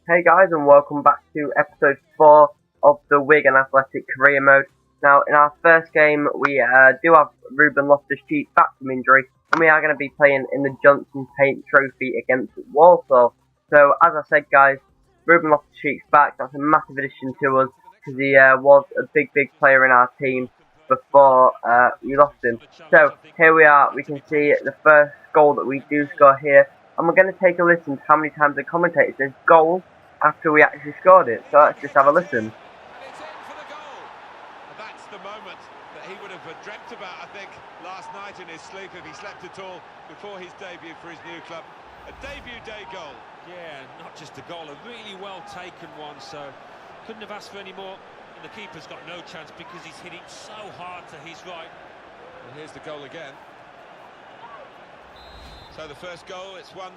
Hey guys, and welcome back to episode 4 of the Wigan Athletic Career Mode. Now, in our first game, we do have Ruben Loftus-Cheek back from injury, and we are going to be playing in the Johnson Paint Trophy against Walsall. So, as I said guys, Ruben Loftus-Cheek's back. That's a massive addition to us, because he was a big player in our team before we lost him. So, here we are. We can see the first goal that we do score here, and we're going to take a listen to how many times the commentator says goal after we actually scored it. So let's just have a listen. It's in for the goal. That's the moment that he would have dreamt about, I think, last night in his sleep, if he slept at all, before his debut for his new club. A debut day goal. Yeah, not just a goal, a really well taken one, so couldn't have asked for any more. And the keeper's got no chance because he's hit it so hard to his right. And here's the goal again. So the first goal, it's 1-0.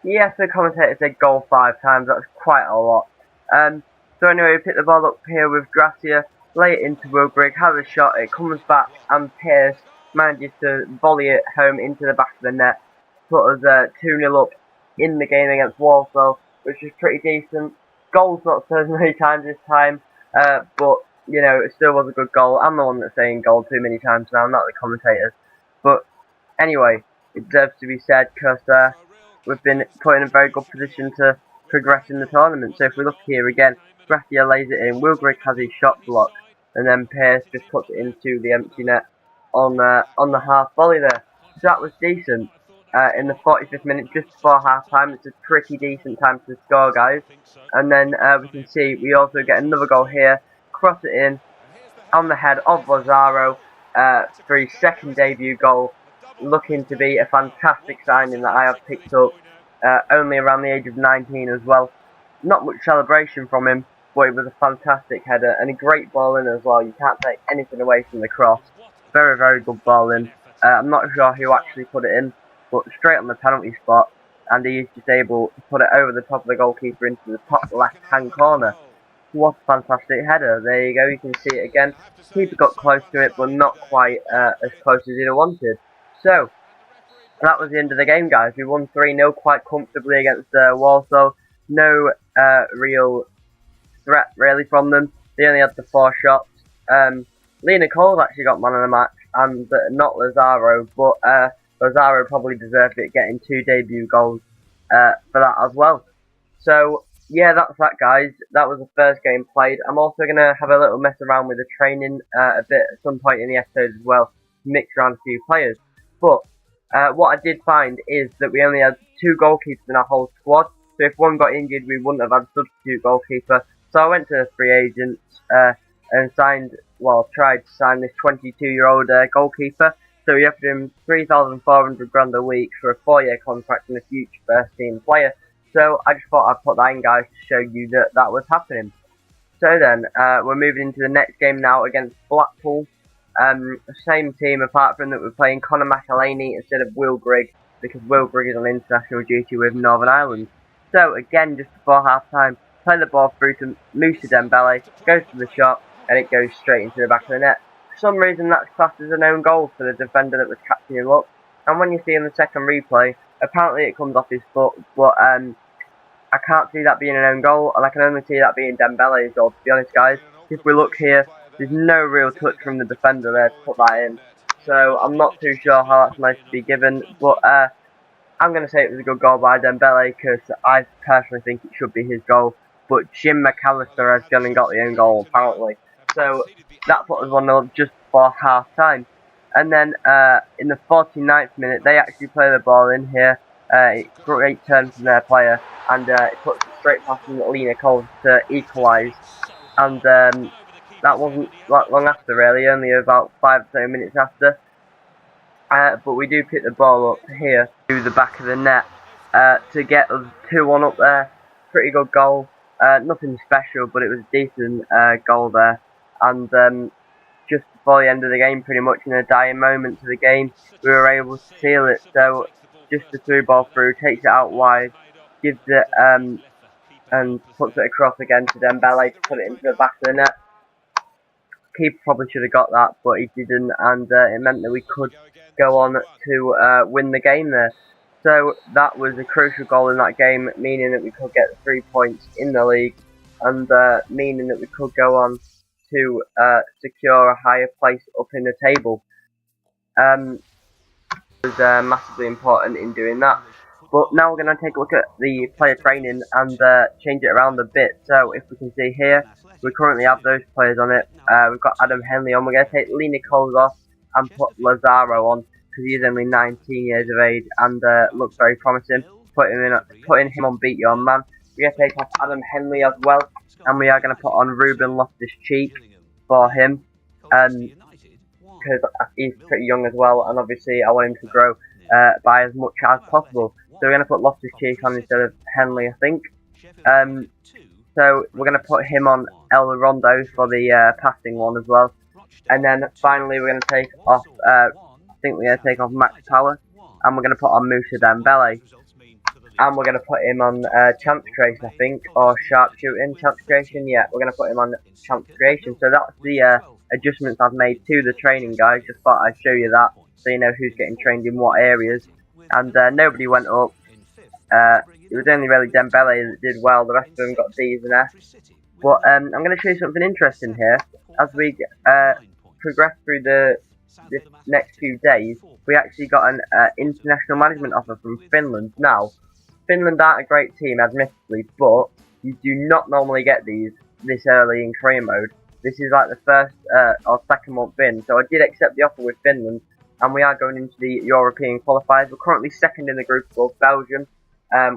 Yes, the commentator said goal 5 times. That's quite a lot. So anyway, we pick the ball up here with Gracia, lay it into Wilgrigg, has a shot, it comes back, and Pearce manages to volley it home into the back of the net, put us 2-0 up in the game against Walsall, which is pretty decent. Goal's not so many times this time, but you know, it still was a good goal. I'm the one that's saying goal too many times now, not the commentators. But anyway, it deserves to be said because we've been put in a very good position to progress in the tournament. So if we look here again, Gracia lays it in, Wilgrigg has his shot blocked, and then Pearce just puts it into the empty net on the half volley there. So that was decent. In the 45th minute, just before half time, it's a pretty decent time to score, guys. And then we can see we also get another goal here, cross it in on the head of Lazaro for his second debut goal. Looking to be a fantastic signing that I have picked up, only around the age of 19 as well. Not much celebration from him, but it was a fantastic header and a great ball in as well. You can't take anything away from the cross. Very good ball in. I'm not sure who actually put it in, but straight on the penalty spot, and he is just able to put it over the top of the goalkeeper into the top left-hand corner. What a fantastic header. There you go, you can see it again. Keeper got close to it, but not quite as close as he'd have wanted. So, that was the end of the game, guys. We won 3-0 quite comfortably against Walsall. No real threat, really, from them. They only had the 4 shots. Lena Cole's actually got man of the match, and not Lazaro, but Lazaro probably deserved it, getting 2 debut goals for that as well. So, yeah, that's that, guys. That was the first game played. I'm also going to have a little mess around with the training a bit at some point in the episode as well, mix around a few players. But what I did find is that we only had 2 goalkeepers in our whole squad. So if one got injured, we wouldn't have had a substitute goalkeeper. So I went to the free agents and tried to sign this 22-year-old goalkeeper. So we offered him £3,400 a week for a 4-year contract and a future first team player. So I just thought I'd put that in, guys, to show you that that was happening. So then, we're moving into the next game now against Blackpool. Same team, apart from that we're playing Conor McElhaney instead of Wilgrigg, because Wilgrigg is on international duty with Northern Ireland. So again, just before half time, play the ball through to Moussa Dembele, goes to the shot, and it goes straight into the back of the net. For some reason that's classed as an own goal for the defender that was catching him up, and when you see in the second replay, apparently it comes off his foot, but I can't see that being an own goal, and I can only see that being Dembele's goal, to be honest, guys. If we look here, there's no real touch from the defender there to put that in. So I'm not too sure how that's meant to be given, but I'm going to say it was a good goal by Dembele, because I personally think it should be his goal. But Jim McAllister has gone and got the own goal, apparently. So that put us 1-0 just before half time. And then in the 49th minute, they actually play the ball in here. Great turn from their player, and it puts it straight past Lena Cole to equalise. And that wasn't that long after, really, only about 5 or so minutes after. But we do pick the ball up here to the back of the net to get us 2-1 up there. Pretty good goal. Nothing special, but it was a decent goal there. And just before the end of the game, pretty much in the dying moments of the game, we were able to seal it. So just a through ball through, takes it out wide, gives it and puts it across again to Dembele to put it into the back of the net. keeper probably should have got that, but he didn't, and it meant that we could go on to win the game there. So that was a crucial goal in that game, meaning that we could get 3 points in the league, and meaning that we could go on to secure a higher place up in the table. It was massively important in doing that. But now we're going to take a look at the player training and change it around a bit. So if we can see here, we currently have those players on it. We've got Adam Henley on. We're going to take Lee Nichols off and put Lazaro on, because he's only 19 years of age and looks very promising. Putting him on Beat Your Man. We're going to take off Adam Henley as well, and we are going to put on Ruben Loftus-Cheek for him, because he's pretty young as well, and obviously I want him to grow by as much as possible. So we're going to put Loftus-Cheek on instead of Henley, I think. So we're going to put him on El Rondo for the passing one as well. And then finally we're going to take off, I think we're going to take off Max Power, and we're going to put on Moussa Dembele. And we're going to put him on chance creation, I think, or sharpshooting chance creation. Yeah, we're going to put him on chance creation. So that's the adjustments I've made to the training, guys. Just thought I'd show you that, so you know who's getting trained in what areas. And nobody went up. It was only really Dembele that did well. The rest of them got D's and F's. But I'm going to show you something interesting here. As we progress through the next few days, we actually got an international management offer from Finland. Now, Finland aren't a great team, admittedly, but you do not normally get these this early in career mode. This is like the first or second month in, so I did accept the offer with Finland, and we are going into the European qualifiers. We're currently second in the group of Belgium,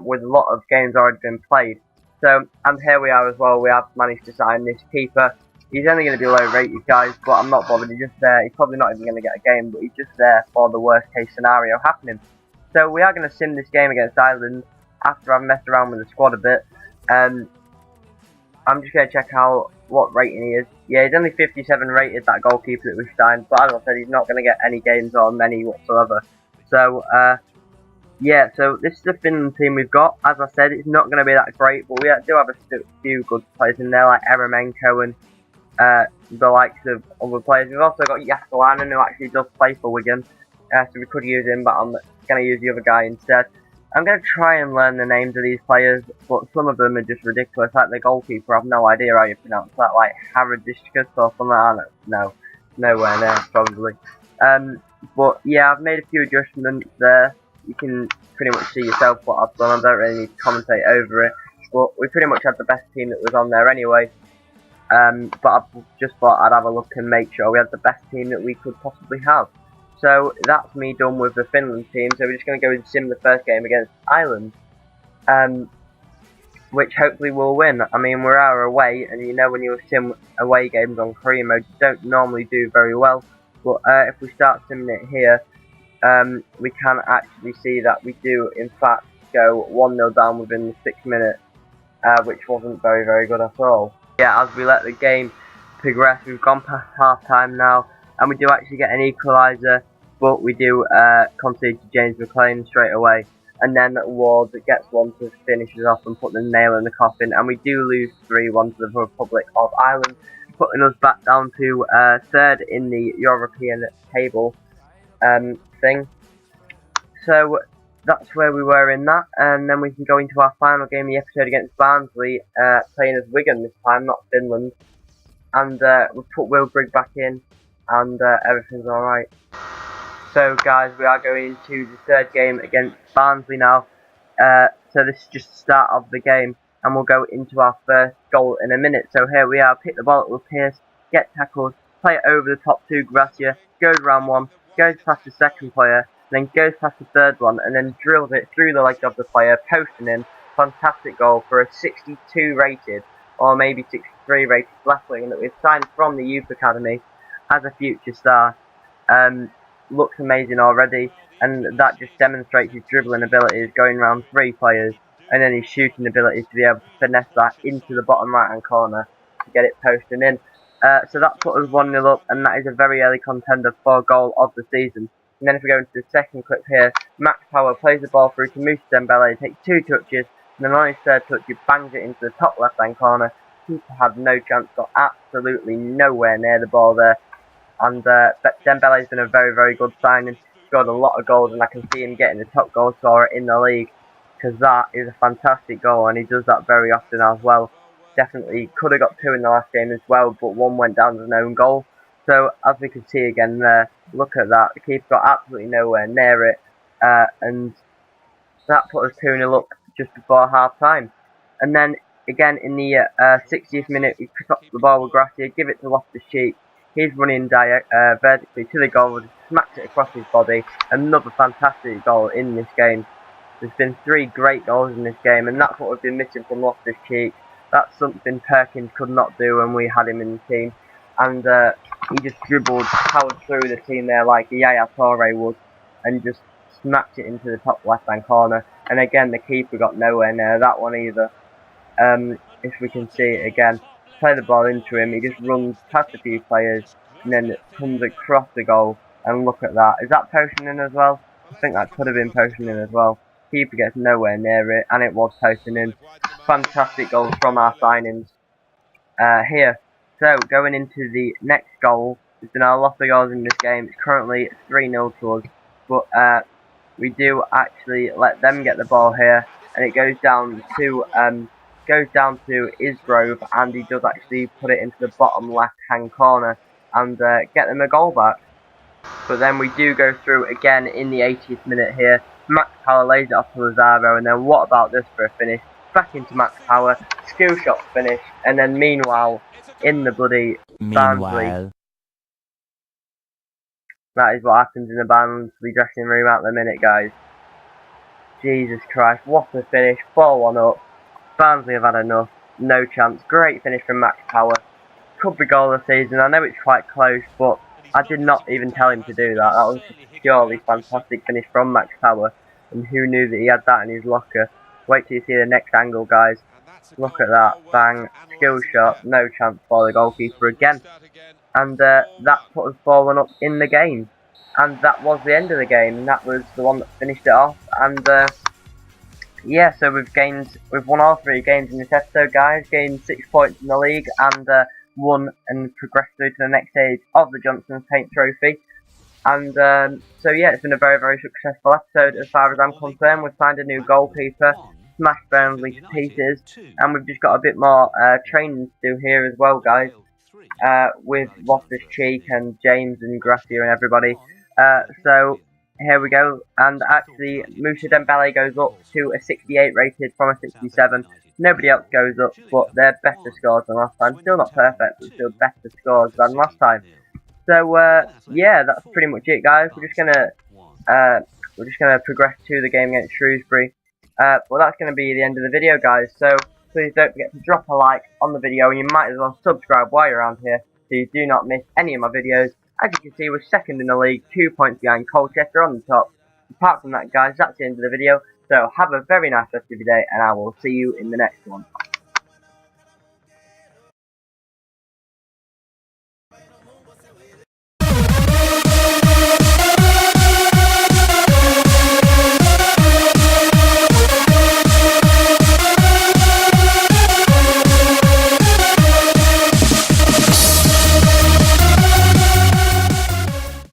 with a lot of games already been played. So, and here we are as well. We have managed to sign this keeper. He's only going to be low rated, guys, but I'm not bothered. He's just there. He's probably not even going to get a game, but he's just there for the worst case scenario happening. So we are going to sim this game against Ireland after I've messed around with the squad a bit. I'm just going to check out what rating he is. Yeah, he's only 57 rated, that goalkeeper that we signed, but as I said, he's not going to get any games or many whatsoever. So, yeah, so this is the Finland team we've got. As I said, it's not going to be that great, but we do have a few good players in there, like Eremenko and the likes of other players. We've also got Jääskeläinen, who actually does play for Wigan, so we could use him, but I'm going to use the other guy instead. I'm going to try and learn the names of these players, but some of them are just ridiculous. Like the goalkeeper, I have no idea how you pronounce that, like Haradishkas or something like that. No, nowhere near, probably. But yeah, I've made a few adjustments there. You can pretty much see yourself what I've done. I don't really need to commentate over it. But we pretty much had the best team that was on there anyway. But I just thought I'd have a look and make sure we had the best team that we could possibly have. So that's me done with the Finland team. So we're just going to go and sim the first game against Ireland, which hopefully we'll win. I mean, we're our away, and you know when you sim away games on career mode, you don't normally do very well. But if we start simming it here, we can actually see that we do in fact go 1-0 down within the 6 minutes, which wasn't very, very good at all. Yeah, as we let the game progress, we've gone past half time now, and we do actually get an equaliser, but we do concede to James McLean straight away, and then Ward gets one to finish us off and put the nail in the coffin, and we do lose 3-1 to the Republic of Ireland, putting us back down to third in the European table thing. So that's where we were in that, and then we can go into our final game of the episode against Barnsley, playing as Wigan this time, not Finland. And we'll put Will Grigg back in, and everything's alright. So guys, we are going into the third game against Barnsley now. So this is just the start of the game, and we'll go into our first goal in a minute. So here we are, pick the ball up with Pierce, get tackled, play it over the top two, Gracia, goes round one, goes past the second player, then goes past the third one, and then drills it through the legs of the player, posting in. Fantastic goal for a 62 rated, or maybe 63 rated left wing that we've signed from the youth academy as a future star. Looks amazing already, and that just demonstrates his dribbling abilities, going around 3 players, and then his shooting abilities to be able to finesse that into the bottom right hand corner to get it posting in. So that put us 1-0 up, and that is a very early contender for goal of the season. And then if we go into the second clip here, Max Power plays the ball through to Moussa Dembele, takes 2 touches, and then on his third touch he bangs it into the top left hand corner Keeper had no chance, got absolutely nowhere near the ball there. And Dembele's been a very, very good signing. Scored a lot of goals, and I can see him getting the top goal scorer in the league, because that is a fantastic goal, and he does that very often as well. Definitely could have got 2 in the last game as well, but 1 went down as an own goal. So as we can see again there, look at that. The keeper got absolutely nowhere near it, and that put us 2-0 up just before half time. And then again in the 60th minute, we pick up the ball with Gracia, give it to Loftus-Cheek. He's running vertically to the goal, smacks it across his body. Another fantastic goal in this game. There's been 3 great goals in this game, and that's what we've been missing from Loftus-Cheek. That's something Perkins could not do when we had him in the team. And he just dribbled, powered through the team there like Yaya Toure would, and just smacked it into the top left-hand corner. And again, the keeper got nowhere near that one either. If we can see it again, play the ball into him, he just runs past a few players and then comes across the goal, and look at that. Is that posting in as well? I think that could have been posting in as well. Keeper gets nowhere near it, and it was posting in. Fantastic goals from our signings here. So going into the next goal, there's been a lot of goals in this game. It's currently 3-0 to us, but we do actually let them get the ball here, and it goes down to Isgrove, and he does actually put it into the bottom left hand corner and get them a goal back. But then we do go through again in the 80th minute here. Max Power lays it off to Lazaro, and then what about this for a finish? Back into Max Power, skill shot finish, and then meanwhile in the bloody Barnsley. That is what happens in the Barnsley dressing room at the minute, guys. Jesus Christ, what a finish, 4-1 up. Barnsley have had enough, no chance. Great finish from Max Power. Could be goal of the season. I know it's quite close, but I did not even tell him to do that. That was a purely fantastic finish from Max Power, and who knew that he had that in his locker. Wait till you see the next angle, guys. Look at that, bang, skill shot, no chance for the goalkeeper again. And that put us 4-1 up in the game. And that was the end of the game. That was the one that finished it off. And yeah, so we've won all 3 games in this episode, guys. Gained 6 points in the league, and won and progressed through to the next stage of the Johnson's Paint Trophy. And so yeah, it's been a very, very successful episode as far as I'm concerned. We've signed a new goalkeeper, smashed Burnley to pieces, and we've just got a bit more training to do here as well, guys. With Loftus-Cheek and James and Gracia and everybody. So here we go, and actually Moussa Dembele goes up to a 68 rated from a 67. Nobody else goes up, but they're better scores than last time. Still not perfect, but still better scores than last time. So yeah, that's pretty much it, guys. We're just gonna progress to the game against Shrewsbury. Well, that's gonna be the end of the video, guys. So please don't forget to drop a like on the video, and you might as well subscribe while you're around here, so you do not miss any of my videos. As you can see, we're second in the league, 2 points behind Colchester on the top. Apart from that, guys, that's the end of the video. So have a very nice rest of your day, and I will see you in the next one.